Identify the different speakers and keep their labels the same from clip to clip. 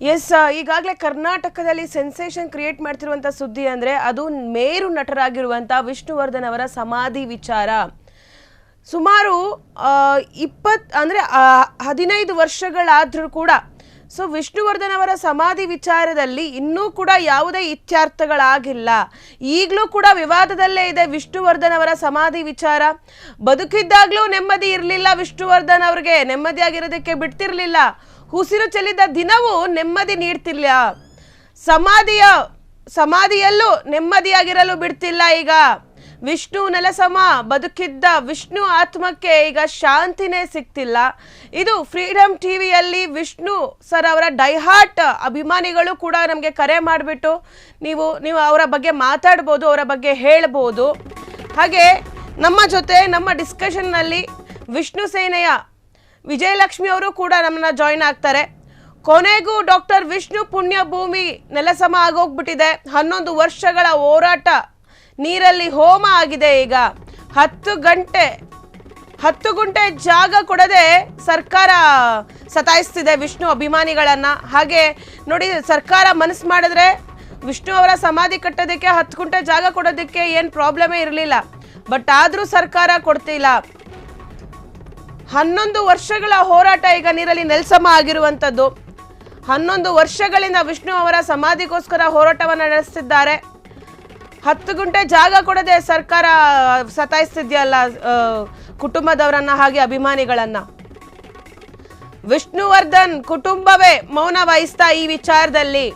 Speaker 1: S, ಈಗಾಗಲೇ ಕರ್ನಾಟಕದಲ್ಲಿ sensation create ಮಾಡ್ತಿರುವಂಥ ಸುದ್ದಿ ಅಂದರೆ ಅದು ಮೇರು ನಟರಾಗಿರುವಂಥ ವಿಷ್ಣುವರ್ಧನ್ ಅವರ ಸಮಾಧಿ ವಿಚಾರ. ಸುಮಾರು 15 ವರ್ಷಗಳಾದರೂ ಕೂಡ ವಿಷ್ಣುವರ್ಧನ್ ಅವರ ಸಮಾಧಿ ವಿಚಾರದಲ್ಲಿ ಇನ್ನೂ ಕೂಡ ಯಾವುದೇ ಇತ್ಯರ್ಥಗಳಾಗಿಲ್ಲ. ಈಗಲೂ ಕೂಡ ವಿವಾದದಲ್ಲೇ ಇದೆ ವಿಷ್ಣುವರ್ಧನ್ ಅವರ ಸಮಾಧಿ ವಿಚಾರ. ಬದುಕಿದ್ದಾಗಲೂ ನೆಮ್ಮದಿ ಇರಲಿಲ್ಲ, ವಿಷ್ಣುವರ್ಧನ್ ಅವ್ರಿಗೆ ನೆಮ್ಮದಿಯಾಗಿರೋದಕ್ಕೆ ಬಿಡ್ತಿರ್ಲಿಲ್ಲ. ಉಸಿರು ಚೆಲ್ಲಿದ ದಿನವೂ ನೆಮ್ಮದಿ ನೀಡ್ತಿಲ್ಲ. ಸಮಾಧಿಯಲ್ಲೂ ನೆಮ್ಮದಿಯಾಗಿರಲು ಬಿಡ್ತಿಲ್ಲ. ಈಗ ವಿಷ್ಣು ನೆಲಸಮ ಬದುಕಿದ್ದ ವಿಷ್ಣು ಆತ್ಮಕ್ಕೆ ಈಗ ಶಾಂತಿನೇ ಸಿಗ್ತಿಲ್ಲ. ಇದು ಫ್ರೀಡಮ್ ಟಿವಿಯಲ್ಲಿ ವಿಷ್ಣು ಸರ್ ಅವರ ಡೈಹಾರ್ಟ್ ಅಭಿಮಾನಿಗಳು ಕೂಡ ನಮಗೆ ಕರೆ ಮಾಡಿಬಿಟ್ಟು ನೀವು ಅವರ ಬಗ್ಗೆ ಮಾತಾಡ್ಬೋದು, ಅವರ ಬಗ್ಗೆ ಹೇಳ್ಬೋದು. ಹಾಗೆ ನಮ್ಮ ಜೊತೆ ನಮ್ಮ ಡಿಸ್ಕಷನ್ನಲ್ಲಿ ವಿಷ್ಣು ಸೇನೆಯ ವಿಜಯಲಕ್ಷ್ಮಿ ಅವರು ಕೂಡ ನಮ್ಮನ್ನ ಜಾಯಿನ್ ಆಗ್ತಾರೆ. ಕೊನೆಗೂ ಡಾಕ್ಟರ್ ವಿಷ್ಣು ಪುಣ್ಯಭೂಮಿ ನೆಲಸಮ ಆಗೋಗ್ಬಿಟ್ಟಿದೆ. 11 ವರ್ಷಗಳ ಹೋರಾಟ ನೀರಲ್ಲಿ ಹೋಮ ಆಗಿದೆ. ಈಗ 10 ಗುಂಟೆ ಜಾಗ ಕೊಡದೆ ಸರ್ಕಾರ ಸತಾಯಿಸ್ತಿದೆ ವಿಷ್ಣು ಅಭಿಮಾನಿಗಳನ್ನ. ಹಾಗೆ ನೋಡಿ, ಸರ್ಕಾರ ಮನಸ್ಸು ಮಾಡಿದ್ರೆ ವಿಷ್ಣು ಅವರ ಸಮಾಧಿ ಕಟ್ಟೋದಕ್ಕೆ 10 ಗುಂಟೆ ಜಾಗ ಕೊಡೋದಕ್ಕೆ ಏನು ಪ್ರಾಬ್ಲಮೇ ಇರಲಿಲ್ಲ. ಬಟ್ ಆದರೂ ಸರ್ಕಾರ ಕೊಡ್ತಿಲ್ಲ. 11 ವರ್ಷಗಳ ಹೋರಾಟ ಈಗ ನೀರಲ್ಲಿ ನೆಲಸಮ ಆಗಿರುವಂಥದ್ದು. 11 ವರ್ಷಗಳಿಂದ ವಿಷ್ಣು ಅವರ ಸಮಾಧಿಗೋಸ್ಕರ ಹೋರಾಟವನ್ನು ನಡೆಸ್ತಿದ್ದಾರೆ. 10 ಗುಂಟೆ ಜಾಗ ಕೊಡದೆ ಸರ್ಕಾರ ಸತಾಯಿಸ್ತಿದೆಯಲ್ಲ ಕುಟುಂಬದವರನ್ನ, ಹಾಗೆ ಅಭಿಮಾನಿಗಳನ್ನ. ವಿಷ್ಣುವರ್ಧನ್ ಕುಟುಂಬವೇ ಮೌನ ವಹಿಸ್ತಾ ಈ ವಿಚಾರದಲ್ಲಿ.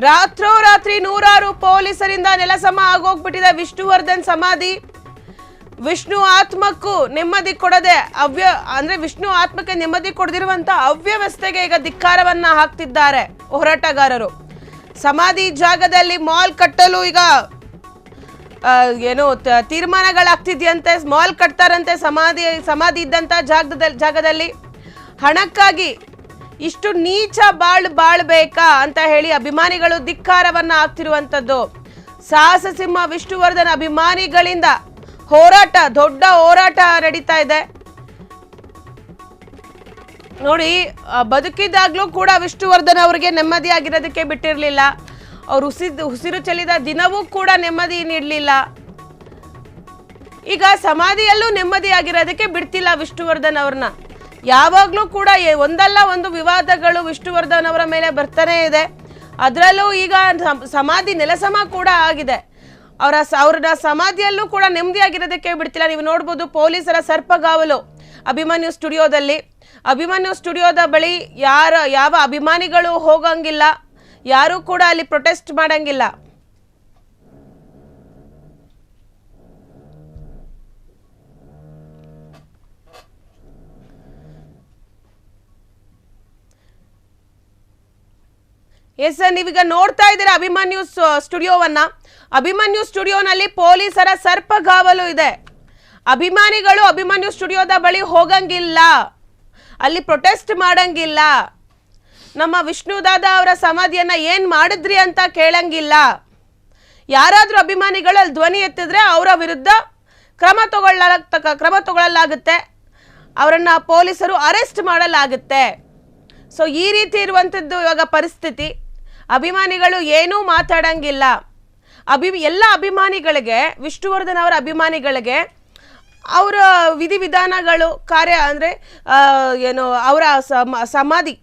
Speaker 1: ರಾತ್ರೋರಾತ್ರಿ 100 ಪೊಲೀಸರಿಂದ ನೆಲಸಮ ಆಗೋಗ್ಬಿಟ್ಟಿದೆ ವಿಷ್ಣುವರ್ಧನ್ ಸಮಾಧಿ. ವಿಷ್ಣು ಆತ್ಮಕ್ಕೂ ನೆಮ್ಮದಿ ಕೊಡದೆ ವಿಷ್ಣು ಆತ್ಮಕ್ಕೆ ನೆಮ್ಮದಿ ಕೊಡದಿರುವಂತ ಅವ್ಯವಸ್ಥೆಗೆ ಈಗ ಧಿಕ್ಕಾರವನ್ನ ಹಾಕ್ತಿದ್ದಾರೆ ಹೋರಾಟಗಾರರು. ಸಮಾಧಿ ಜಾಗದಲ್ಲಿ ಮಾಲ್ ಕಟ್ಟಲು ಈಗ ತೀರ್ಮಾನಗಳಾಗ್ತಿದ್ಯಂತೆ. ಮಾಲ್ ಕಟ್ತಾರಂತೆ ಸಮಾಧಿ ಇದ್ದಂತ ಜಾಗದಲ್ಲಿ. ಹಣಕ್ಕಾಗಿ ಇಷ್ಟು ನೀಚ ಬಾಳ್ಬೇಕಾ ಅಂತ ಹೇಳಿ ಅಭಿಮಾನಿಗಳು ಧಿಕ್ಕಾರವನ್ನ ಹಾಕ್ತಿರುವಂತದ್ದು. ಸಾಹಸ ಸಿಂಹ ವಿಷ್ಣುವರ್ಧನ್ ಅಭಿಮಾನಿಗಳಿಂದ ದೊಡ್ಡ ಹೋರಾಟ ನಡೀತಾ ಇದೆ ನೋಡಿ. ಬದುಕಿದಾಗ್ಲೂ ಕೂಡ ವಿಷ್ಣುವರ್ಧನ್ ಅವರಿಗೆ ನೆಮ್ಮದಿಯಾಗಿರೋದಕ್ಕೆ ಬಿಟ್ಟಿರಲಿಲ್ಲ. ಅವ್ರು ಉಸಿರು ಚೆಲ್ಲಿದ ದಿನವೂ ಕೂಡ ನೆಮ್ಮದಿ ನೀಡಲಿಲ್ಲ. ಈಗ ಸಮಾಧಿಯಲ್ಲೂ ನೆಮ್ಮದಿಯಾಗಿರೋದಕ್ಕೆ ಬಿಡ್ತಿಲ್ಲ ವಿಷ್ಣುವರ್ಧನ್ ಅವ್ರನ್ನ. ಯಾವಾಗಲೂ ಕೂಡ ಒಂದಲ್ಲ ಒಂದು ವಿವಾದಗಳು ವಿಷ್ಣುವರ್ಧನ್ ಅವರ ಮೇಲೆ ಬರ್ತಾನೆ ಇದೆ. ಅದರಲ್ಲೂ ಈಗ ಸಮಾಧಿ ನೆಲಸಮ ಕೂಡ ಆಗಿದೆ. ಅವ್ರನ್ನ ಸಮಾಧಿಯಲ್ಲೂ ಕೂಡ ನೆಮ್ಮದಿಯಾಗಿರೋದಕ್ಕೆ ಬಿಡ್ತಿಲ್ಲ. ನೀವು ನೋಡ್ಬೋದು ಪೊಲೀಸರ ಸರ್ಪಗಾವಲು ಅಭಿಮನ್ಯು ಸ್ಟುಡಿಯೋದ ಬಳಿ ಯಾವ ಅಭಿಮಾನಿಗಳು ಹೋಗಂಗಿಲ್ಲ, ಯಾರು ಕೂಡ ಅಲ್ಲಿ ಪ್ರೊಟೆಸ್ಟ್ ಮಾಡಂಗಿಲ್ಲ. ಎಸ್, ನೀವೀಗ ನೋಡ್ತಾ ಇದ್ದೀರಾ ಅಭಿಮನ್ಯು ಸ್ಟುಡಿಯೋನಲ್ಲಿ ಪೊಲೀಸರ ಸರ್ಪಗಾವಲು ಇದೆ. ಅಭಿಮಾನಿಗಳು ಅಭಿಮನ್ಯು ಸ್ಟುಡಿಯೋದ ಬಳಿ ಹೋಗಂಗಿಲ್ಲ, ಅಲ್ಲಿ ಪ್ರೊಟೆಸ್ಟ್ ಮಾಡಂಗಿಲ್ಲ. ನಮ್ಮ ವಿಷ್ಣುದಾದ ಅವರ ಸಮಾಧಿಯನ್ನ ಏನ್ ಮಾಡಿದ್ರಿ ಅಂತ ಕೇಳಂಗಿಲ್ಲ. ಯಾರಾದ್ರೂ ಅಭಿಮಾನಿಗಳು ಅಲ್ಲಿ ಧ್ವನಿ ಎತ್ತಿದ್ರೆ ಅವರ ವಿರುದ್ಧ ಕ್ರಮ ತಗೊಳ್ಳಲಾಗುತ್ತೆ. ಅವರನ್ನ ಪೊಲೀಸರು ಅರೆಸ್ಟ್ ಮಾಡಲಾಗುತ್ತೆ. ಸೊ ಈ ರೀತಿ ಇರುವಂಥದ್ದು ಇವಾಗ ಪರಿಸ್ಥಿತಿ. ಅಭಿಮಾನಿಗಳು ಏನೂ ಮಾತಾಡಂಗಿಲ್ಲ. ಎಲ್ಲ ಅಭಿಮಾನಿಗಳಿಗೆ, ವಿಷ್ಣುವರ್ಧನ್ ಅವರ ಅಭಿಮಾನಿಗಳಿಗೆ ಅವರ ವಿಧಿವಿಧಾನಗಳು ಕಾರ್ಯ ಅಂದರೆ ಅವರ ಸಮಾಧಿ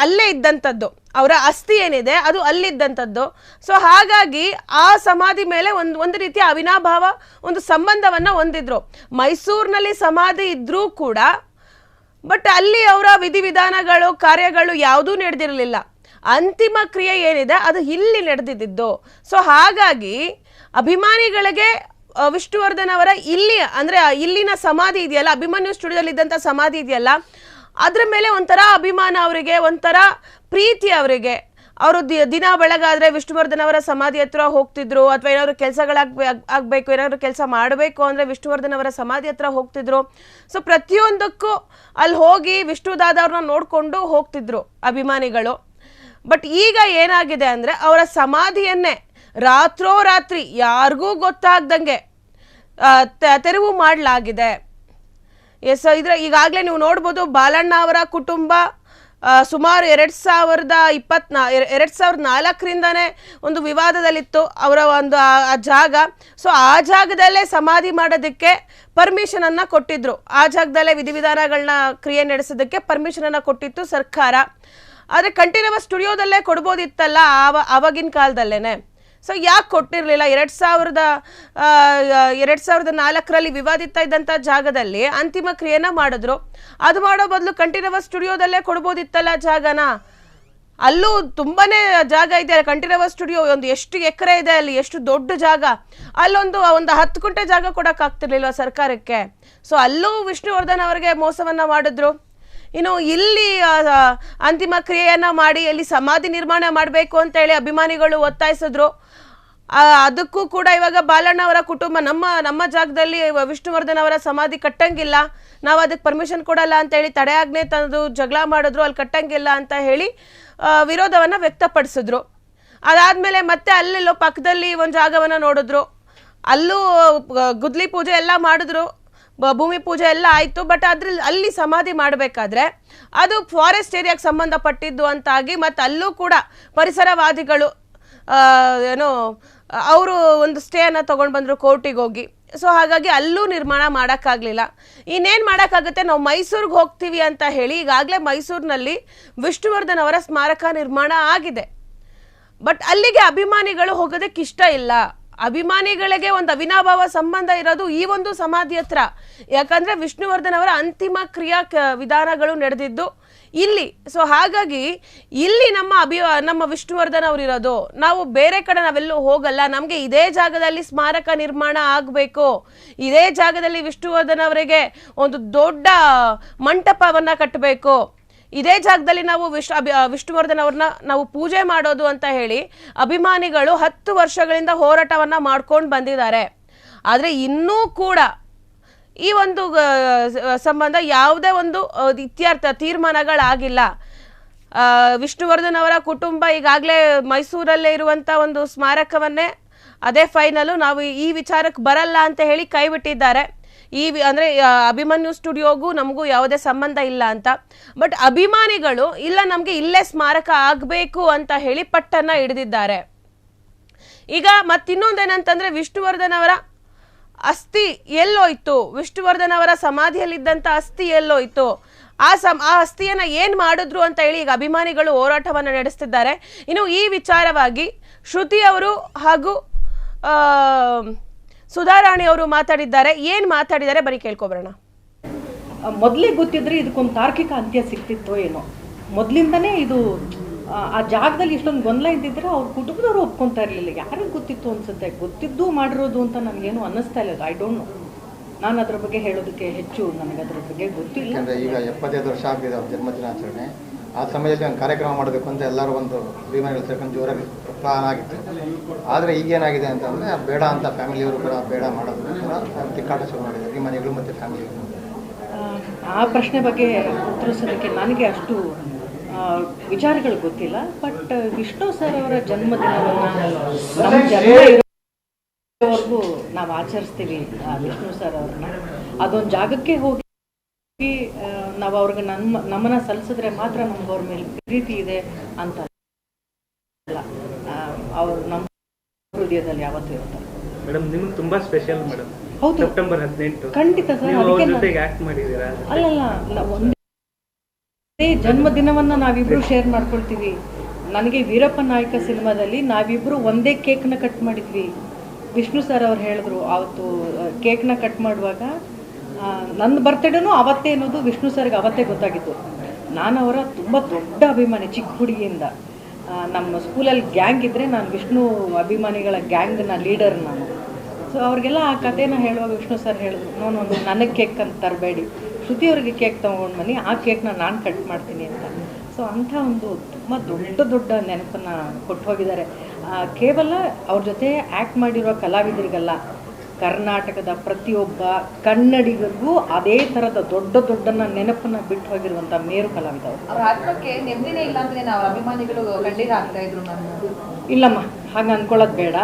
Speaker 1: ಅಲ್ಲೇ ಇದ್ದಂಥದ್ದು, ಅವರ ಅಸ್ಥಿ ಏನಿದೆ ಅದು ಅಲ್ಲಿದ್ದಂಥದ್ದು. ಸೊ ಹಾಗಾಗಿ ಆ ಸಮಾಧಿ ಮೇಲೆ ಒಂದು ರೀತಿಯ ಅವಿನಾಭಾವ ಒಂದು ಸಂಬಂಧವನ್ನು ಹೊಂದಿದ್ರು. ಮೈಸೂರಿನಲ್ಲಿ ಸಮಾಧಿ ಇದ್ರೂ ಕೂಡ ಬಟ್ ಅಲ್ಲಿ ಅವರ ವಿಧಿವಿಧಾನಗಳು ಕಾರ್ಯಗಳು ಯಾವುದೂ ನಡೆದಿರಲಿಲ್ಲ. ಅಂತಿಮ ಕ್ರಿಯೆ ಏನಿದೆ ಅದು ಇಲ್ಲಿ ನಡೆದಿದ್ದು. ಸೊ ಹಾಗಾಗಿ ಅಭಿಮಾನಿಗಳಿಗೆ ವಿಷ್ಣುವರ್ಧನ್ ಅವರ ಇಲ್ಲಿನ ಸಮಾಧಿ ಇದೆಯಲ್ಲ, ಅಭಿಮನ್ಯು ಸ್ಟುಡಿಯೋದಲ್ಲಿ ಇದ್ದಂಥ ಸಮಾಧಿ ಇದೆಯಲ್ಲ, ಅದ್ರ ಮೇಲೆ ಒಂಥರ ಅಭಿಮಾನ ಅವರಿಗೆ, ಒಂಥರ ಪ್ರೀತಿ ಅವರಿಗೆ. ಅವರು ದಿನ ಬೆಳಗಾದ್ರೆ ವಿಷ್ಣುವರ್ಧನ್ ಅವರ ಸಮಾಧಿ ಹತ್ರ ಹೋಗ್ತಿದ್ರು. ಅಥವಾ ಏನಾದ್ರು ಕೆಲಸಗಳಾಗಬೇಕು, ಏನಾದ್ರು ಕೆಲಸ ಮಾಡಬೇಕು ಅಂದರೆ ವಿಷ್ಣುವರ್ಧನ್ ಅವರ ಸಮಾಧಿ ಹತ್ರ ಹೋಗ್ತಿದ್ರು. ಸೊ ಪ್ರತಿಯೊಂದಕ್ಕೂ ಅಲ್ಲಿ ಹೋಗಿ ವಿಷ್ಣುದಾದ ಅವ್ರನ್ನ ನೋಡಿಕೊಂಡು ಹೋಗ್ತಿದ್ರು ಅಭಿಮಾನಿಗಳು. ಬಟ್ ಈಗ ಏನಾಗಿದೆ ಅಂದರೆ ಅವರ ಸಮಾಧಿಯನ್ನೇ ರಾತ್ರೋರಾತ್ರಿ ಯಾರಿಗೂ ಗೊತ್ತಾಗ್ದಂಗೆ ತೆರವು ಮಾಡಲಾಗಿದೆ. ಎಸ್, ಈಗಾಗಲೇ ನೀವು ನೋಡ್ಬೋದು ಬಾಲಣ್ಣ ಅವರ ಕುಟುಂಬ ಸುಮಾರು 2024ರಿಂದನೇ ಒಂದು ವಿವಾದದಲ್ಲಿತ್ತು ಅವರ ಒಂದು ಆ ಜಾಗ. ಸೊ ಆ ಜಾಗದಲ್ಲೇ ಸಮಾಧಿ ಮಾಡೋದಕ್ಕೆ ಪರ್ಮಿಷನನ್ನು ಕೊಟ್ಟಿದ್ರು. ಆ ಜಾಗದಲ್ಲೇ ವಿಧಿವಿಧಾನಗಳನ್ನ ಕ್ರಿಯೆ ನಡೆಸೋದಕ್ಕೆ ಪರ್ಮಿಷನನ್ನು ಕೊಟ್ಟಿತ್ತು ಸರ್ಕಾರ. ಆದರೆ ಕಂಠೀರವ ಸ್ಟುಡಿಯೋದಲ್ಲೇ ಕೊಡ್ಬೋದಿತ್ತಲ್ಲ ಆವಾಗಿನ ಕಾಲದಲ್ಲೇ. ಸೊ ಯಾಕೆ ಕೊಟ್ಟಿರಲಿಲ್ಲ? 2004ರಲ್ಲಿ ವಿವಾದಿತ ಇದ್ದಂಥ ಜಾಗದಲ್ಲಿ ಅಂತಿಮ ಕ್ರಿಯೆನ ಮಾಡಿದ್ರು. ಅದು ಮಾಡೋ ಬದಲು ಕಂಠೀರವ ಸ್ಟುಡಿಯೋದಲ್ಲೇ ಕೊಡ್ಬೋದಿತ್ತಲ್ಲ ಜಾಗನ. ಅಲ್ಲೂ ತುಂಬಾನೇ ಜಾಗ ಇದೆ. ಕಂಠೀರವ ಸ್ಟುಡಿಯೋ ಒಂದು ಎಷ್ಟು ಎಕರೆ ಇದೆ, ಅಲ್ಲಿ ಎಷ್ಟು ದೊಡ್ಡ ಜಾಗ. ಅಲ್ಲೊಂದು 10 ಗುಂಟೆ ಜಾಗ ಕೊಡೋಕ್ಕಾಗ್ತಿರ್ಲಿಲ್ವ ಸರ್ಕಾರಕ್ಕೆ. ಸೊ ಅಲ್ಲೂ ವಿಷ್ಣುವರ್ಧನ್ ಅವರಿಗೆ ಮೋಸವನ್ನ ಮಾಡಿದ್ರು. ಇನ್ನು ಇಲ್ಲಿ ಅಂತಿಮ ಕ್ರಿಯೆಯನ್ನ ಮಾಡಿ ಅಲ್ಲಿ ಸಮಾಧಿ ನಿರ್ಮಾಣ ಮಾಡಬೇಕು ಅಂತ ಹೇಳಿ ಅಭಿಮಾನಿಗಳು ಒತ್ತಾಯಿಸಿದ್ರು. ಅದಕ್ಕೂ ಕೂಡ ಇವಾಗ ಬಾಲಣ್ಣ ಅವರ ಕುಟುಂಬ ನಮ್ಮ ಜಾಗದಲ್ಲಿ ವಿಷ್ಣುವರ್ಧನ್ ಅವರ ಸಮಾಧಿ ಕಟ್ಟಂಗಿಲ್ಲ, ನಾವು ಅದಕ್ಕೆ ಪರ್ಮಿಷನ್ ಕೊಡಲ್ಲ ಅಂತ ಹೇಳಿ ತಡೆಯಾಜ್ಞೆ ತಂದು ಜಗಳ ಮಾಡಿದ್ರು. ಅಲ್ಲಿ ಕಟ್ಟಂಗಿಲ್ಲ ಅಂತ ಹೇಳಿ ವಿರೋಧವನ್ನ ವ್ಯಕ್ತಪಡಿಸಿದ್ರು. ಅದಾದ್ಮೇಲೆ ಮತ್ತೆ ಅಲ್ಲೆಲ್ಲೋ ಪಕ್ಕದಲ್ಲಿ ಒಂದು ಜಾಗವನ್ನ ನೋಡಿದ್ರು. ಅಲ್ಲೂ ಗುದ್ಲಿ ಪೂಜೆ ಎಲ್ಲ ಮಾಡಿದ್ರು, ಭೂಮಿ ಪೂಜೆ ಎಲ್ಲ ಆಯಿತು. ಬಟ್ ಅಲ್ಲಿ ಸಮಾಧಿ ಮಾಡಬೇಕಾದ್ರೆ ಅದು ಫಾರೆಸ್ಟ್ ಏರಿಯಾಗೆ ಸಂಬಂಧಪಟ್ಟಿದ್ದು ಅಂತಾಗಿ ಮತ್ತು ಅಲ್ಲೂ ಕೂಡ ಪರಿಸರವಾದಿಗಳು ಏನೋ ಅವರು ಒಂದು ಸ್ಟೇಯನ್ನು ತೊಗೊಂಡು ಬಂದರು ಕೋರ್ಟಿಗೆ ಹೋಗಿ. ಸೊ ಹಾಗಾಗಿ ಅಲ್ಲೂ ನಿರ್ಮಾಣ ಮಾಡೋಕ್ಕಾಗಲಿಲ್ಲ. ಇನ್ನೇನು ಮಾಡೋಕ್ಕಾಗುತ್ತೆ, ನಾವು ಮೈಸೂರಿಗೆ ಹೋಗ್ತೀವಿ ಅಂತ ಹೇಳಿ ಈಗಾಗಲೇ ಮೈಸೂರಿನಲ್ಲಿ ವಿಷ್ಣುವರ್ಧನ್ ಅವರ ಸ್ಮಾರಕ ನಿರ್ಮಾಣ ಆಗಿದೆ. ಬಟ್ ಅಲ್ಲಿಗೆ ಅಭಿಮಾನಿಗಳು ಹೋಗೋದಕ್ಕೆ ಇಷ್ಟ ಇಲ್ಲ. ಅಭಿಮಾನಿಗಳಿಗೆ ಒಂದು ಅವಿನಾಭಾವ ಸಂಬಂಧ ಇರೋದು ಈ ಒಂದು ಸಮಾಧಿ ಹತ್ರ. ಯಾಕಂದರೆ ವಿಷ್ಣುವರ್ಧನ್ ಅವರ ಅಂತಿಮ ಕ್ರಿಯಾ ವಿಧಾನಗಳು ನಡೆದಿದ್ದು ಇಲ್ಲಿ. ಸೊ ಹಾಗಾಗಿ ಇಲ್ಲಿ ನಮ್ಮ ವಿಷ್ಣುವರ್ಧನ್ ಅವರು ಇರೋದು. ನಾವು ಬೇರೆ ಕಡೆ ನಾವೆಲ್ಲೂ ಹೋಗಲ್ಲ. ನಮಗೆ ಇದೇ ಜಾಗದಲ್ಲಿ ಸ್ಮಾರಕ ನಿರ್ಮಾಣ ಆಗಬೇಕು, ಇದೇ ಜಾಗದಲ್ಲಿ ವಿಷ್ಣುವರ್ಧನ್ ಅವರಿಗೆ ಒಂದು ದೊಡ್ಡ ಮಂಟಪವನ್ನ ಕಟ್ಟಬೇಕು, ಇದೇ ಜಾಗದಲ್ಲಿ ನಾವು ವಿಷ್ಣುವರ್ಧನ್ ಅವ್ರನ್ನ ನಾವು ಪೂಜೆ ಮಾಡೋದು ಅಂತ ಹೇಳಿ ಅಭಿಮಾನಿಗಳು 10 ವರ್ಷಗಳಿಂದ ಹೋರಾಟವನ್ನ ಮಾಡ್ಕೊಂಡು ಬಂದಿದ್ದಾರೆ. ಆದರೆ ಇನ್ನೂ ಕೂಡ ಈ ಒಂದು ಸಂಬಂಧ ಯಾವುದೇ ಒಂದು ಇತ್ಯರ್ಥ ತೀರ್ಮಾನಗಳಾಗಿಲ್ಲ. ವಿಷ್ಣುವರ್ಧನ್ ಅವರ ಕುಟುಂಬ ಈಗಾಗಲೇ ಮೈಸೂರಲ್ಲೇ ಇರುವಂಥ ಒಂದು ಸ್ಮಾರಕವನ್ನೇ ಅದೇ ಫೈನಲು, ನಾವು ಈ ವಿಚಾರಕ್ಕೆ ಬರಲ್ಲ ಅಂತ ಹೇಳಿ ಕೈ ಬಿಟ್ಟಿದ್ದಾರೆ. ಅಂದರೆ ಅಭಿಮನ್ಯು ಸ್ಟುಡಿಯೋಗೂ ನಮಗೂ ಯಾವುದೇ ಸಂಬಂಧ ಇಲ್ಲ ಅಂತ. ಬಟ್ ಅಭಿಮಾನಿಗಳು ಇಲ್ಲ, ನಮಗೆ ಇಲ್ಲೇ ಸ್ಮಾರಕ ಆಗಬೇಕು ಅಂತ ಹೇಳಿ ಪಟ್ಟನ್ನ ಹಿಡಿದಿದ್ದಾರೆ. ಈಗ ಮತ್ತಿನ್ನೊಂದೇನಂತಂದ್ರೆ ವಿಷ್ಣುವರ್ಧನ್ ಅವರ ಅಸ್ಥಿ ಎಲ್ಲೋಯ್ತು, ವಿಷ್ಣುವರ್ಧನ್ ಅವರ ಸಮಾಧಿಯಲ್ಲಿದ್ದಂಥ ಅಸ್ಥಿ ಎಲ್ಲೋಯ್ತು, ಆ ಅಸ್ಥಿಯನ್ನ ಏನ್ ಮಾಡಿದ್ರು ಅಂತ ಹೇಳಿ ಈಗ ಅಭಿಮಾನಿಗಳು ಹೋರಾಟವನ್ನು ನಡೆಸ್ತಿದ್ದಾರೆ. ಇನ್ನು ಈ ವಿಚಾರವಾಗಿ ಶ್ರುತಿ ಅವರು ಹಾಗೂ ಸುಧಾರಾಣಿ ಅವರು ಮಾತಾಡಿದ್ದಾರೆ. ಏನ್ ಮಾತಾಡಿದ್ದಾರೆ ಬರೀ ಕೇಳ್ಕೊಬರೋಣ.
Speaker 2: ಮೊದಲೇ ಗೊತ್ತಿದ್ರೆ ಇದಕ್ಕೊಂದು ತಾರ್ಕಿಕ ಅಂತ್ಯ ಸಿಕ್ತಿತ್ತೋ ಏನೋ. ಮೊದಲಿಂದನೇ ಇದು ಆ ಜಾಗದಲ್ಲಿ ಇಷ್ಟೊಂದು ಗೊಂದಲ ಇದ್ದಿದ್ರೆ ಅವ್ರ ಕುಟುಂಬದವರು ಒಪ್ಕೊಂತಾ ಇರಲಿಲ್ಲ. ಯಾರಿಗೆ ಗೊತ್ತಿತ್ತು ಅನ್ಸುತ್ತೆ, ಗೊತ್ತಿದ್ದು ಮಾಡಿರೋದು ಅಂತ ನನಗೇನು ಅನ್ನಿಸ್ತಾ ಇಲ್ಲ. I don't know. ನಾನು ಅದ್ರ ಬಗ್ಗೆ ಹೇಳೋದಕ್ಕೆ ಹೆಚ್ಚು ನನಗೆ ಅದ್ರ ಬಗ್ಗೆ ಗೊತ್ತಿಲ್ಲ.
Speaker 3: ಈಗ 75 ವರ್ಷ ಆಗಿದೆ ಅವ್ರ ಜನ್ಮದಿನಾಚರಣೆ. ಆ ಸಮಯದಲ್ಲಿ ಒಂದು ಕಾರ್ಯಕ್ರಮ ಮಾಡಬೇಕು ಅಂತ ಎಲ್ಲರೂ ಒಂದು ಅಭಿಮಾನಿಗಳು ಸೇರ್ಕೊಂಡು ಜೋರಾಗಿ ಪ್ಲಾನ್ ಆಗಿತ್ತು. ಆದರೆ ಈಗೇನಾಗಿದೆ ಅಂತಂದರೆ ಬೇಡ ಅಂತ ಫ್ಯಾಮಿಲಿಯವರು ಕೂಡ ಬೇಡ ಮಾಡೋದು ತಿಕ್ಕಾಟ ಶುರು ಮಾಡಿದೆ ಅಭಿಮಾನಿಗಳು ಮತ್ತು ಫ್ಯಾಮಿಲಿಯವರು.
Speaker 2: ಆ ಪ್ರಶ್ನೆ ಬಗ್ಗೆ ಉತ್ತರಿಸೋದಕ್ಕೆ ನನಗೆ ಅಷ್ಟು ವಿಚಾರಗಳು ಗೊತ್ತಿಲ್ಲ. ಬಟ್ ವಿಷ್ಣು ಸರ್ ಅವರ ಜನ್ಮದಿನವನ್ನು ನಮ್ಮ ಜನ್ಮ ಇರೋವರೆಗೂ ನಾವು ಆಚರಿಸ್ತೀವಿ. ವಿಷ್ಣು ಸರ್ ಅವ್ರನ್ನ ಅದೊಂದು ಜಾಗಕ್ಕೆ ಹೋಗಿ ನಾವು ಅವ್ರಿಗೆ ನಮ್ಮನ್ನ ಸಲ್ಲಿಸಿದ್ರೆ ಮಾತ್ರ ನಮ್ಗೆ ಅವ್ರ ಮೇಲೆ ಪ್ರೀತಿ ಇದೆ ಅಂತ ಅಲ್ಲ. ಅವ್ರು ನಮ್ಮ ಹೃದಯದಲ್ಲಿ ಯಾವತ್ತೂ ಇರ್ತಾರೆ.
Speaker 4: ಮೇಡಮ್ ನಿಮ್ಗೆ ತುಂಬಾ ಸ್ಪೆಷಲ್ ಮೇಡಮ್.
Speaker 2: ಹೌದು,
Speaker 4: ಸೆಪ್ಟೆಂಬರ್ 18
Speaker 2: ಖಂಡಿತ ಸರ್. ಅಲ್ಲಲ್ಲ, ಒಂದೇ ಜನ್ಮದಿನವನ್ನ ನಾವಿಬ್ರು ಶೇರ್ ಮಾಡ್ಕೊಳ್ತೀವಿ. ನನಗೆ ವೀರಪ್ಪ ನಾಯಕ ಸಿನಿಮಾದಲ್ಲಿ ನಾವಿಬ್ರು ಒಂದೇ ಕೇಕ್ನ ಕಟ್ ಮಾಡಿದ್ವಿ. ವಿಷ್ಣು ಸರ್ ಅವ್ರು ಹೇಳಿದ್ರು ಅವತ್ತು ಕೇಕ್ನ ಕಟ್ ಮಾಡುವಾಗ ನನ್ನ ಬರ್ತ್ಡೇನೂ ಅವತ್ತೇ ಅನ್ನೋದು ವಿಷ್ಣು ಸರ್ಗೆ ಅವತ್ತೇ ಗೊತ್ತಾಗಿತ್ತು. ನಾನು ಅವರ ತುಂಬ ದೊಡ್ಡ ಅಭಿಮಾನಿ ಚಿಕ್ಕ ಹುಡುಗಿಯಿಂದ. ನಮ್ಮ ಸ್ಕೂಲಲ್ಲಿ ಗ್ಯಾಂಗ್ ಇದ್ದರೆ ನಾನು ವಿಷ್ಣು ಅಭಿಮಾನಿಗಳ ಗ್ಯಾಂಗ್ನ ಲೀಡರ್ ನಾನು. ಸೊ ಅವ್ರಿಗೆಲ್ಲ ಆ ಕಥೆನ ಹೇಳುವಾಗ ವಿಷ್ಣು ಸರ್ ಹೇಳಿದ್ರು, ನೋನು ನನಗೆ ಕೇಕ್ ಅಂತ ತರಬೇಡಿ, ಶ್ರುತಿಯವ್ರಿಗೆ ಕೇಕ್ ತೊಗೊಂಡು ಬನ್ನಿ, ಆ ಕೇಕ್ನ ನಾನು ಕಟ್ ಮಾಡ್ತೀನಿ ಅಂತ. ಸೊ ಅಂಥ ಒಂದು ತುಂಬ ದೊಡ್ಡ ನೆನಪನ್ನು ಕೊಟ್ಟು ಹೋಗಿದ್ದಾರೆ. ಕೇವಲ ಅವ್ರ ಜೊತೆ ಆ್ಯಕ್ಟ್ ಮಾಡಿರೋ ಕಲಾವಿದರಿಗಲ್ಲ, ಕರ್ನಾಟಕದ ಪ್ರತಿಯೊಬ್ಬ ಕನ್ನಡಿಗರಿಗೂ ಅದೇ ಥರದ ದೊಡ್ಡನ್ನ ನೆನಪನ್ನು ಬಿಟ್ಟು ಹೋಗಿರುವಂಥ ಮೇರು ಕಲಾವಿದ ಅವರು.
Speaker 5: ಅವ್ರ ಆತ್ಮಕ್ಕೆ ನೆಮ್ಮದಿನೇ ಇಲ್ಲ ಅಂದ್ರೆ ನಾವು ಅಭಿಮಾನಿಗಳು ಖಂಡಿತ ಆಗ್ತಾ ಇದ್ರು. ನಾನು
Speaker 2: ಇಲ್ಲಮ್ಮ, ಹಾಗೆ ಅಂದ್ಕೊಳ್ಳೋದು ಬೇಡ.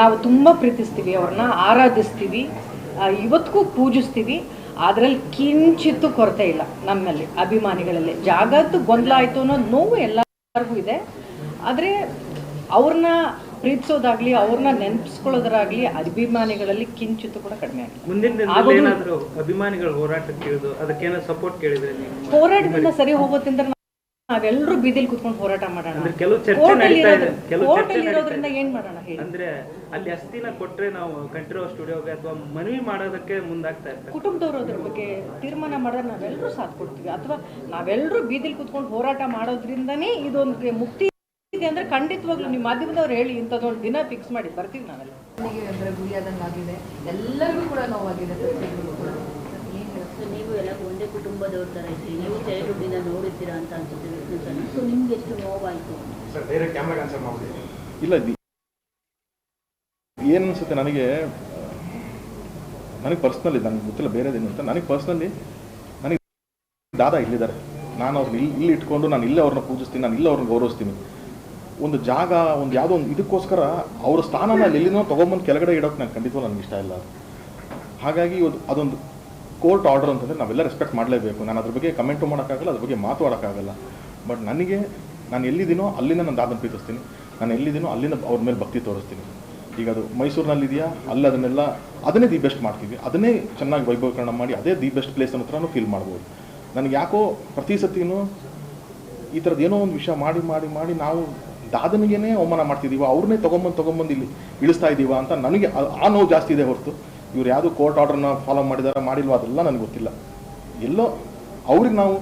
Speaker 2: ನಾವು ತುಂಬ ಪ್ರೀತಿಸ್ತೀವಿ, ಅವ್ರನ್ನ ಆರಾಧಿಸ್ತೀವಿ, ಇವತ್ತಿಗೂ ಪೂಜಿಸ್ತೀವಿ. ಅದರಲ್ಲಿ ಕಿಂಚಿತ್ತು ಕೊರತೆ ಇಲ್ಲ ನಮ್ಮಲ್ಲಿ ಅಭಿಮಾನಿಗಳಲ್ಲಿ. ಜಾಗದ್ದು ಗೊಂದಲ ಆಯಿತು ಅನ್ನೋ ನೋವು ಎಲ್ಲರಿಗೂ ಇದೆ. ಆದರೆ ಅವ್ರನ್ನ ಪ್ರೀತಿಸೋದಾಗ್ಲಿ ಅವ್ರನ್ನ ನೆನಪಿಸ್ಕೊಳ್ಳೋದಾಗ್ಲಿ ಅಭಿಮಾನಿಗಳಲ್ಲಿ ಕಿಂಚಿತ್ತು ಕೂಡ ಕಡಿಮೆ ಆಗಿಲ್ಲ.
Speaker 4: ಮುಂದಿನ ದಿನದಲ್ಲಿ ಏನಾದರೂ ಅಭಿಮಾನಿಗಳ ಹೋರಾಟಕ್ಕೆ ಇಳಿದು ಅದಕ್ಕೇನೋ ಸಪೋರ್ಟ್ ಕೇಳಿದ್ರೆ ನೀವು
Speaker 2: ಹೋರಾಟದಿಂದ ಸರಿ ಹೋಗೋದ್ರಿಂದ ನಾವೆಲ್ಲರೂ ಬೀದಿಲಿ ಕುತ್ಕೊಂಡು ಹೋರಾಟ ಮಾಡೋಣ.
Speaker 4: ಅಂದ್ರೆ ಕೆಲವು ಚರ್ಚೆ ನಡೀತಾ ಇದೆ, ಕೆಲವು ಚರ್ಚೆ
Speaker 2: ಇರೋದ್ರಿಂದ ಏನ್ ಮಾಡೋಣ ಹೇಳಿ?
Speaker 4: ಅಂದ್ರೆ ಅಲ್ಲಿ ಅಸ್ಥಿನ ಕೊಟ್ರೆ ನಾವು ಕಂಠೀರವ ಸ್ಟುಡಿಯೋಗೆ ಅಥವಾ ಮನವಿ ಮಾಡೋದಕ್ಕೆ ಮುಂದಾಗ್ತಾ ಇರ್ತಾರೆ.
Speaker 2: ಕುಟುಂಬದವರು ಅದ್ರ ಬಗ್ಗೆ ತೀರ್ಮಾನ ಮಾಡಿದ್ರೆ ನಾವೆಲ್ಲರೂ ಸಾಥ್ ಕೊಡ್ತೀವಿ. ಅಥವಾ ನಾವೆಲ್ಲರೂ ಬೀದಿಲಿ ಕುತ್ಕೊಂಡು ಹೋರಾಟ ಮಾಡೋದ್ರಿಂದನೇ ಇದೊಂದು ಮುಕ್ತಿ ಇದೆ ಅಂದ್ರೆ ಖಂಡಿತವಾಗ್ಲೂ ನಿಮ್ಮ ಮಾಧ್ಯಮದವ್ರು ಹೇಳಿ ಇಂಥದ್ದೊಂದು ದಿನ ಫಿಕ್ಸ್ ಮಾಡಿ ಬರ್ತೀವಿ ನಾವೆಲ್ಲ.
Speaker 5: ಅಂದ್ರೆ ಗುರಿಯಾದಂಗೆ ಆಗಿದೆ, ಎಲ್ಲರಿಗೂ ಕೂಡ ನೋವಾಗಿದೆ.
Speaker 6: ನೀವು ಎಲ್ಲ ಒಂದೇ ಕುಟುಂಬದವ್ರ ಥರ ಇದ್ದೀರಿ, ನೀವು ಚೈಲ್ಡ್ಹುಡ್ಡಿಂದ ನೋಡಿದ್ದೀರಾ ಅಂತ ಅನ್ಸುತ್ತೆ ವಿಷ್ಣು ಸರ್. ಸೊ ನಿಮ್ಗೆ ಎಷ್ಟು ನೋವಾಯಿತು?
Speaker 7: ಇಲ್ಲ ಏನು ಅನಿಸುತ್ತೆ ನನಗೆ ಪರ್ಸ್ನಲಿ, ನನಗೆ ಗೊತ್ತಿಲ್ಲ ಬೇರೆದೇನು ಅಂತ. ನನಗೆ ಪರ್ಸ್ನಲಿ ನನಗೆ ದಾದಾ ಇಲ್ಲಿದ್ದಾರೆ, ನಾನು ಅವ್ರನ್ನ ಇಲ್ಲಿ ಇಟ್ಕೊಂಡು ನಾನು ಇಲ್ಲೇ ಅವ್ರನ್ನ ಪೂಜಿಸ್ತೀನಿ, ನಾನು ಇಲ್ಲೇ ಅವ್ರನ್ನ ಗೌರವಿಸ್ತೀನಿ. ಒಂದು ಜಾಗ, ಒಂದು ಯಾವುದೋ ಒಂದು ಇದಕ್ಕೋಸ್ಕರ ಅವ್ರ ಸ್ಥಾನನ ಅಲ್ಲಿ ಎಲ್ಲಿನೋ ತೊಗೊಂಬಂದು ಕೆಳಗಡೆ ಇಡೋಕೆ ನನಗೆ ಖಂಡಿತವೂ ನನಗೆ ಇಷ್ಟ ಇಲ್ಲ. ಹಾಗಾಗಿ ಅದೊಂದು ಕೋರ್ಟ್ ಆರ್ಡರ್ ಅಂತಂದರೆ ನಾವೆಲ್ಲ ರೆಸ್ಪೆಕ್ಟ್ ಮಾಡಲೇಬೇಕು. ನಾನು ಅದ್ರ ಬಗ್ಗೆ ಕಮೆಂಟು ಮಾಡೋಕ್ಕಾಗಲ್ಲ, ಅದ್ರ ಬಗ್ಗೆ ಮಾತಾಡೋಕ್ಕಾಗಲ್ಲ. ಬಟ್ ನನಗೆ ನಾನು ಎಲ್ಲಿದ್ದೀನೋ ಅಲ್ಲಿಂದ ನಾನು ದಾದನ ಪ್ರೀತಿಸ್ತೀನಿ, ನಾನು ಎಲ್ಲಿದ್ದೀನೋ ಅಲ್ಲಿಂದ ಅವ್ರ ಮೇಲೆ ಭಕ್ತಿ ತೋರಿಸ್ತೀನಿ. ಈಗ ಅದು ಮೈಸೂರಿನಲ್ಲಿದೆಯಾ, ಅಲ್ಲಿ ಅದನ್ನೇ ದಿ ಬೆಸ್ಟ್ ಮಾಡ್ತೀವಿ, ಅದನ್ನೇ ಚೆನ್ನಾಗಿ ವೈಭವೀಕರಣ ಮಾಡಿ ಅದೇ ದಿ ಬೆಸ್ಟ್ ಪ್ಲೇಸ್ ಅನ್ನೋ ಥರನೂ ಫೀಲ್ ಮಾಡ್ಬೋದು. ನನಗೆ ಯಾಕೋ ಪ್ರತಿ ಸತಿನೂ ಈ ಥರದ್ದು ಏನೋ ಒಂದು ವಿಷಯ ಮಾಡಿ ನಾವು ದಾದನಿಗೇನೆ ಅವಮಾನ ಮಾಡ್ತಿದ್ದೀವ, ಅವ್ರನ್ನೇ ತೊಗೊಂಬಂದು ಇಲ್ಲಿ ಇಳಿಸ್ತಾ ಇದ್ದೀವ ಅಂತ ನನಗೆ ಆ ನೋವು ಜಾಸ್ತಿ ಇದೆ ಹೊರತು ಇವ್ರು ಯಾವುದು ಕೋರ್ಟ್ ಆರ್ಡರ್ನ ಫಾಲೋ ಮಾಡಿಲ್ವ ಅದೆಲ್ಲ ನನಗೆ ಗೊತ್ತಿಲ್ಲ. ಎಲ್ಲೋ ಅವ್ರಿಗೆ ನಾವು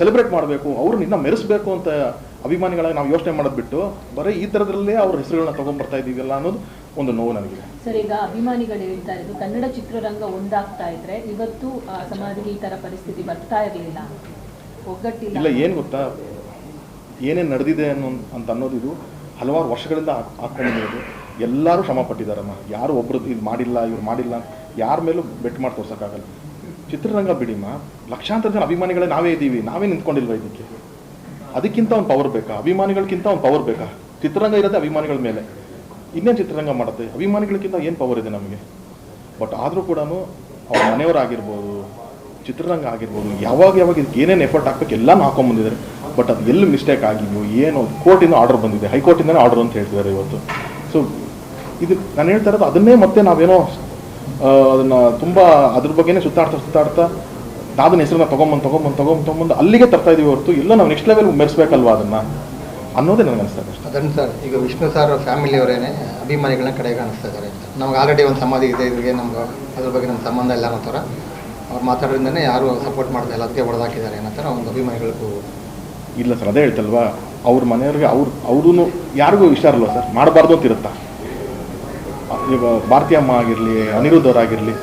Speaker 7: ಸೆಲೆಬ್ರೇಟ್ ಮಾಡಬೇಕು, ಅವ್ರನ್ನ ಇನ್ನೂ ಮೆರೆಸಬೇಕು ಅಂತ ಅಭಿಮಾನಿಗಳಾಗಿ ನಾವು ಯೋಚನೆ ಮಾಡೋದು ಬಿಟ್ಟು ಬರೀ ಈ ಥರದ್ರಲ್ಲೇ ಅವ್ರ ಹೆಸರುಗಳನ್ನ ತೊಗೊಂಡ್ಬರ್ತಾ ಇದ್ದೀವಲ್ಲ ಅನ್ನೋದು ಒಂದು ನೋವು ನನಗಿದೆ.
Speaker 6: ಸರ್, ಈಗ ಅಭಿಮಾನಿಗಳು ಹೇಳ್ತಾ ಇದ್ರು ಕನ್ನಡ ಚಿತ್ರರಂಗ ಒಂದಾಗ್ತಾ ಇದ್ರೆ ಇವತ್ತು ಸಮಾಜಕ್ಕೆ ಈ ಥರ ಪರಿಸ್ಥಿತಿ ಬರ್ತಾ ಇರಲಿಲ್ಲ, ಒಗ್ಗಟ್ಟಿಲ್ಲ.
Speaker 7: ಇಲ್ಲ, ಏನು ಗೊತ್ತಾ, ಏನೇನು ನಡೆದಿದೆ ಅಂತ ಅನ್ನೋದು ಇದು ಹಲವಾರು ವರ್ಷಗಳಿಂದ ಹಾಕ್ಕೊಂಡಿರೋದು. ಎಲ್ಲರೂ ಶ್ರಮ ಪಟ್ಟಿದ್ದಾರಮ್ಮ, ಯಾರು ಒಬ್ರು ಇದು ಮಾಡಿಲ್ಲ ಇವ್ರು ಮಾಡಿಲ್ಲ ಯಾರ ಮೇಲೂ ಬೆಟ್ ಮಾಡಿ ತೋರ್ಸೋಕ್ಕಾಗಲ್ಲ. ಚಿತ್ರರಂಗ ಬಿಡಿಮ್ಮ, ಲಕ್ಷಾಂತರ ಜನ ಅಭಿಮಾನಿಗಳೇ ನಾವೇ ಇದ್ದೀವಿ, ನಾವೇ ನಿಂತ್ಕೊಂಡಿಲ್ವ ಇದಕ್ಕೆ? ಅದಕ್ಕಿಂತ ಒಂದು ಪವರ್ ಬೇಕಾ? ಅಭಿಮಾನಿಗಳಿಗಿಂತ ಒಂದು ಪವರ್ ಬೇಕಾ? ಚಿತ್ರರಂಗ ಇರೋದೇ ಅಭಿಮಾನಿಗಳ ಮೇಲೆ, ಇನ್ನೇನು ಚಿತ್ರರಂಗ ಮಾಡುತ್ತೆ? ಅಭಿಮಾನಿಗಳಿಗಿಂತ ಏನು ಪವರ್ ಇದೆ ನಮಗೆ? ಬಟ್ ಆದರೂ ಕೂಡ ಅವ್ರ ಮನೆಯವರಾಗಿರ್ಬೋದು, ಚಿತ್ರರಂಗ ಆಗಿರ್ಬೋದು, ಯಾವಾಗ ಇದಕ್ಕೆ ಏನೇನು ಎಫರ್ಟ್ ಹಾಕ್ಬೇಕು ಎಲ್ಲನೂ ಹಾಕೊಂಡ್ಬಂದಿದ್ದಾರೆ. ಬಟ್ ಅದು ಎಲ್ಲಿ ಮಿಸ್ಟೇಕ್ ಆಗಿದೆಯೋ ಏನೋ, ಕೋರ್ಟಿಂದ ಆರ್ಡರ್ ಬಂದಿದೆ, ಹೈಕೋರ್ಟಿಂದನೇ ಆರ್ಡರ್ ಅಂತ ಹೇಳ್ತಿದ್ದಾರೆ ಇವತ್ತು. ಸೊ ಇದು ನಾನು ಹೇಳ್ತಾ ಇರೋದು ಅದನ್ನೇ ಮತ್ತೆ ನಾವೇನೋ ಅದನ್ನು ತುಂಬ ಅದ್ರ ಬಗ್ಗೆನೇ ಸುತ್ತಾಡ್ತಾ ದಾದನ ಹೆಸರನ್ನ ತೊಗೊಂಬಂದು ಅಲ್ಲಿಗೆ ತರ್ತಾ ಇದೀವಿ ಹೊರತು ಎಲ್ಲ ನಾವು ನೆಕ್ಸ್ಟ್ ಲೆವೆಲ್ ಮೆರೆಸ್ಬೇಕಲ್ವ ಅದನ್ನು ಅನ್ನೋದೇ ನನಗೆ ಅನಿಸ್ತಾ ಇದೆ.
Speaker 3: ಅದನ್ನು ಸರ್, ಈಗ ವಿಷ್ಣು ಸರ್ ಫ್ಯಾಮಿಲಿಯವರೇನೆ ಅಭಿಮಾನಿಗಳನ್ನ ಕಡೆಗೆ ಅನಿಸ್ತಾ ಇದ್ದಾರೆ. ನಮ್ಗೆ ಆಲ್ರೆಡಿ ಒಂದು ಸಮಾಧಿ ಇದೆ, ಇವ್ರಿಗೆ ನಮ್ಗೆ ಅದ್ರ ಬಗ್ಗೆ ನಮ್ಮ ಸಂಬಂಧ ಇಲ್ಲ ಅನ್ನೋ ಥರ ಅವ್ರು ಮಾತಾಡೋದ್ರಿಂದನೇ ಯಾರು ಸಪೋರ್ಟ್ ಮಾಡ್ತಾ ಇಲ್ಲ, ಅದಕ್ಕೆ ಹೊಡೆದಾಕಿದ್ದಾರೆ ಅನ್ನೋ ಥರ ಒಂದು ಅಭಿಮಾನಿಗಳಿಗೂ.
Speaker 7: ಇಲ್ಲ ಸರ್, ಅದೇ ಹೇಳ್ತಲ್ವಾ, ಅವ್ರ ಮನೆಯವ್ರಿಗೆ ಅವ್ರೂ ಯಾರಿಗೂ ಇಷ್ಟ ಇರಲ್ಲ ಸರ್, ಮಾಡಬಾರ್ದು ಅಂತ ಇರುತ್ತಾ. ಈಗ ಭಾರತೀಯ ಅಮ್ಮ ಆಗಿರಲಿ, ಅನಿರುದ್ಧ ಅವರಾಗಿರಲಿ,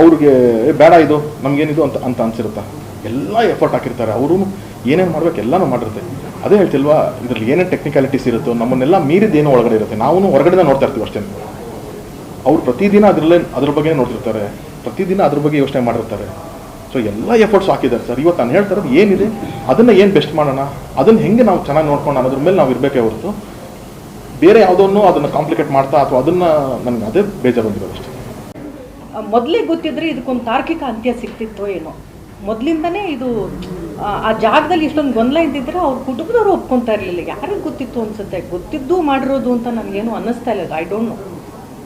Speaker 7: ಅವ್ರಿಗೆ ಬೇಡ ಇದು ನಮಗೇನಿದು ಅಂತ ಅನ್ಸಿರುತ್ತಾ. ಎಲ್ಲ ಎಫರ್ಟ್ ಹಾಕಿರ್ತಾರೆ, ಅವರು ಏನೇನು ಮಾಡ್ಬೇಕು ಎಲ್ಲನೂ ಮಾಡಿರುತ್ತೆ. ಅದೇ ಹೇಳ್ತಿಲ್ವಾ, ಇದರಲ್ಲಿ ಏನೇನು ಟೆಕ್ನಿಕಾಲಿಟೀಸ್ ಇರುತ್ತೋ ನಮ್ಮನ್ನೆಲ್ಲ ಮೀರಿದ್ದೇನೋ ಒಳಗಡೆ ಇರುತ್ತೆ. ನಾವು ಹೊರಗಡೆ ನೋಡ್ತಾ ಇರ್ತೀವಿ ಅಷ್ಟೇ. ಅವ್ರು ಪ್ರತಿದಿನ ಅದ್ರ ಬಗ್ಗೆ ನೋಡ್ತಿರ್ತಾರೆ, ಪ್ರತಿದಿನ ಅದ್ರ ಬಗ್ಗೆ ಯೋಚನೆ ಮಾಡಿರ್ತಾರೆ. ಸೊ ಎಲ್ಲ ಎಫರ್ಟ್ಸ್ ಹಾಕಿದ್ದಾರೆ ಸರ್. ಇವತ್ತು ನಾನು ಹೇಳ್ತಾ ಇರೋದು ಏನಿದೆ ಅದನ್ನು ಏನು ಬೆಸ್ಟ್ ಮಾಡೋಣ, ಅದನ್ನು ಹೆಂಗೆ ನಾವು ಚೆನ್ನಾಗಿ ನೋಡ್ಕೊಂಡು ಅನ್ನೋದ್ರ ಮೇಲೆ ನಾವು ಇರಬೇಕೇ ಹೊರತು ಬೇರೆ ಯಾವುದನ್ನು ಅದನ್ನು ಕಾಂಪ್ಲಿಕೇಟ್ ಮಾಡ್ತಾ ಅಥವಾ ಅದನ್ನು ನನಗೆ ಅದೇ ಬೇಜಾರು ಬಂದಿರೋದು ಅಷ್ಟೇ.
Speaker 2: ಮೊದಲೇ ಗೊತ್ತಿದ್ರೆ ಇದಕ್ಕೊಂದು ತಾರ್ಕಿಕ ಅಂತ್ಯ ಸಿಗ್ತಿತ್ತೋ ಏನೋ. ಮೊದಲಿಂದನೇ ಇದು ಆ ಜಾಗದಲ್ಲಿ ಇಷ್ಟೊಂದು ಗೊಂದಲ ಇದ್ದಿದ್ರೆ ಅವ್ರ ಕುಟುಂಬದವರು ಒಪ್ಕೊತಾ ಇರಲಿಲ್ಲ. ಯಾರಿಗೆ ಗೊತ್ತಿತ್ತು ಅನ್ಸುತ್ತೆ, ಗೊತ್ತಿದ್ದು ಮಾಡಿರೋದು ಅಂತ ನನಗೇನು ಅನ್ನಿಸ್ತಾ ಇಲ್ಲ. ಐ ಡೋಂಟ್ ನೋ,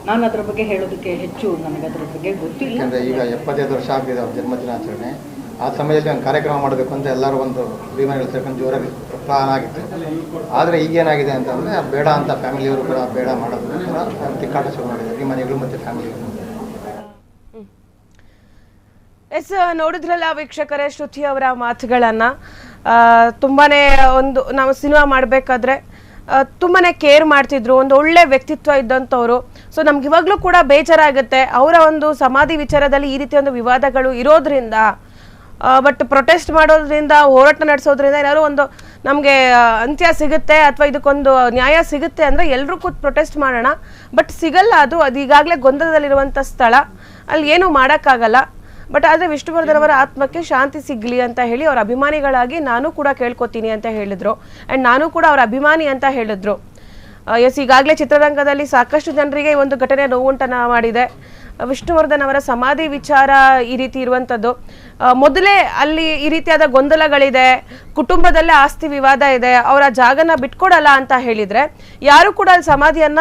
Speaker 2: ನಾನು ಅದ್ರ ಬಗ್ಗೆ ಹೇಳೋದಕ್ಕೆ ಹೆಚ್ಚು ನನಗೆ ಅದ್ರ ಬಗ್ಗೆ ಗೊತ್ತಿಲ್ಲ.
Speaker 3: ಯಾಕಂದರೆ ಈಗ 75 ವರ್ಷ ಆಗ್ತಿದೆ ಅವ್ರ ಜನ್ಮದಿನಾಚರಣೆ. ಆ ಸಮಯದಲ್ಲಿ ಒಂದು ಕಾರ್ಯಕ್ರಮ ಮಾಡಬೇಕು ಅಂತ ಎಲ್ಲರೂ ಒಂದು ಅಭಿಮಾನಿಗಳು ಸೇರ್ಕೊಂಡು ಜೋರಾಗಿ ಪ್ಲಾನ್ ಆಗಿತ್ತು. ಆದರೆ ಈಗೇನಾಗಿದೆ ಅಂತಂದರೆ ಬೇಡ ಅಂತ ಫ್ಯಾಮಿಲಿಯವರು ಕೂಡ ಬೇಡ ಮಾಡೋದು ತಿಕ್ಕಾಟ ಶುರು ಮಾಡಿದೆ ಅಭಿಮಾನಿಗಳು ಮತ್ತು ಫ್ಯಾಮಿಲಿಗಳು.
Speaker 1: ಎಸ್, ನೋಡಿದ್ರಲ್ಲ ವೀಕ್ಷಕರೇ ಶ್ರುತಿ ಅವರ ಮಾತುಗಳನ್ನು. ತುಂಬಾನೇ ಒಂದು ನಾವು ಸಿನಿಮಾ ಮಾಡಬೇಕಾದ್ರೆ ತುಂಬಾನೇ ಕೇರ್ ಮಾಡ್ತಿದ್ರು, ಒಂದು ಒಳ್ಳೆ ವ್ಯಕ್ತಿತ್ವ ಇದ್ದಂಥವ್ರು. ಸೊ ನಮ್ಗೆ ಇವಾಗಲೂ ಕೂಡ ಬೇಜಾರಾಗುತ್ತೆ ಅವರ ಒಂದು ಸಮಾಧಿ ವಿಚಾರದಲ್ಲಿ ಈ ರೀತಿ ಒಂದು ವಿವಾದಗಳು ಇರೋದ್ರಿಂದ. ಬಟ್ ಪ್ರೊಟೆಸ್ಟ್ ಮಾಡೋದ್ರಿಂದ, ಹೋರಾಟ ನಡೆಸೋದ್ರಿಂದ ಏನಾದ್ರು ಒಂದು ನಮಗೆ ಅಂತ್ಯ ಸಿಗುತ್ತೆ ಅಥವಾ ಇದಕ್ಕೊಂದು ನ್ಯಾಯ ಸಿಗುತ್ತೆ ಅಂದರೆ ಎಲ್ಲರೂ ಕೂತ್ ಪ್ರೊಟೆಸ್ಟ್ ಮಾಡೋಣ. ಬಟ್ ಸಿಗಲ್ಲ, ಅದು ಈಗಾಗಲೇ ಗೊಂದಲದಲ್ಲಿರುವಂಥ ಸ್ಥಳ, ಅಲ್ಲಿ ಏನೂ ಮಾಡೋಕ್ಕಾಗಲ್ಲ. ಬಟ್ ಆದರೆ ವಿಷ್ಣುವರ್ಧನ್ ಅವರ ಆತ್ಮಕ್ಕೆ ಶಾಂತಿ ಸಿಗಲಿ ಅಂತ ಹೇಳಿ ಅವರ ಅಭಿಮಾನಿಗಳಾಗಿ ನಾನು ಕೂಡ ಕೇಳ್ಕೊತೀನಿ ಅಂತ ಹೇಳಿದ್ರು. ಆ್ಯಂಡ್ ನಾನು ಕೂಡ ಅವರ ಅಭಿಮಾನಿ ಅಂತ ಹೇಳಿದ್ರು. ಎಸ್, ಈಗಾಗಲೇ ಚಿತ್ರರಂಗದಲ್ಲಿ ಸಾಕಷ್ಟು ಜನರಿಗೆ ಒಂದು ಘಟನೆ ನೋವುಂಟನ್ನು ಮಾಡಿದೆ. ವಿಷ್ಣುವರ್ಧನ್ ಅವರ ಸಮಾಧಿ ವಿಚಾರ ಈ ರೀತಿ ಇರುವಂಥದ್ದು. ಮೊದಲೇ ಅಲ್ಲಿ ಈ ರೀತಿಯಾದ ಗೊಂದಲಗಳಿದೆ, ಕುಟುಂಬದಲ್ಲೇ ಆಸ್ತಿ ವಿವಾದ ಇದೆ, ಅವರ ಜಾಗನ ಬಿಟ್ಕೊಡಲ್ಲ ಅಂತ ಹೇಳಿದ್ರೆ ಯಾರು ಕೂಡ ಅಲ್ಲಿ ಸಮಾಧಿಯನ್ನ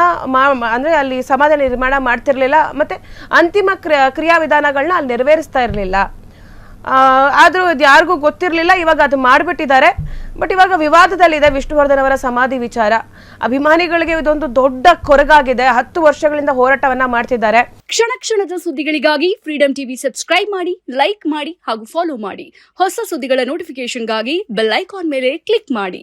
Speaker 1: ಅಂದ್ರೆ ಅಲ್ಲಿ ಸಮಾಧಿ ನಿರ್ಮಾಣ ಮಾಡ್ತಿರ್ಲಿಲ್ಲ, ಮತ್ತೆ ಅಂತಿಮ ಕ್ರಿಯಾವಿಧಾನಗಳನ್ನ ಅಲ್ಲಿ ನೆರವೇರಿಸ್ತಾ ಇರಲಿಲ್ಲ. ಆದ್ರೂ ಇದು ಯಾರಿಗೂ ಗೊತ್ತಿರಲಿಲ್ಲ, ಇವಾಗ ಅದು ಮಾಡಿಬಿಟ್ಟಿದ್ದಾರೆ. ಬಟ್ ಇವಾಗ ವಿವಾದದಲ್ಲಿದೆ ವಿಷ್ಣುವರ್ಧನ್ ಅವರ ಸಮಾಧಿ ವಿಚಾರ. ಅಭಿಮಾನಿಗಳಿಗೆ ಇದೊಂದು ದೊಡ್ಡ ಕೊರಗಾಗಿದೆ. 10 ವರ್ಷಗಳಿಂದ ಹೋರಾಟವನ್ನ ಮಾಡ್ತಿದ್ದಾರೆ.
Speaker 8: ಕ್ಷಣ ಕ್ಷಣದ ಸುದ್ದಿಗಳಿಗಾಗಿ ಫ್ರೀಡಂ ಟಿವಿ ಸಬ್ಸ್ಕ್ರೈಬ್ ಮಾಡಿ, ಲೈಕ್ ಮಾಡಿ ಹಾಗೂ ಫಾಲೋ ಮಾಡಿ. ಹೊಸ ಸುದ್ದಿಗಳ ನೋಟಿಫಿಕೇಶನ್ಗಾಗಿ ಬೆಲ್ ಐಕಾನ್ ಮೇಲೆ ಕ್ಲಿಕ್ ಮಾಡಿ.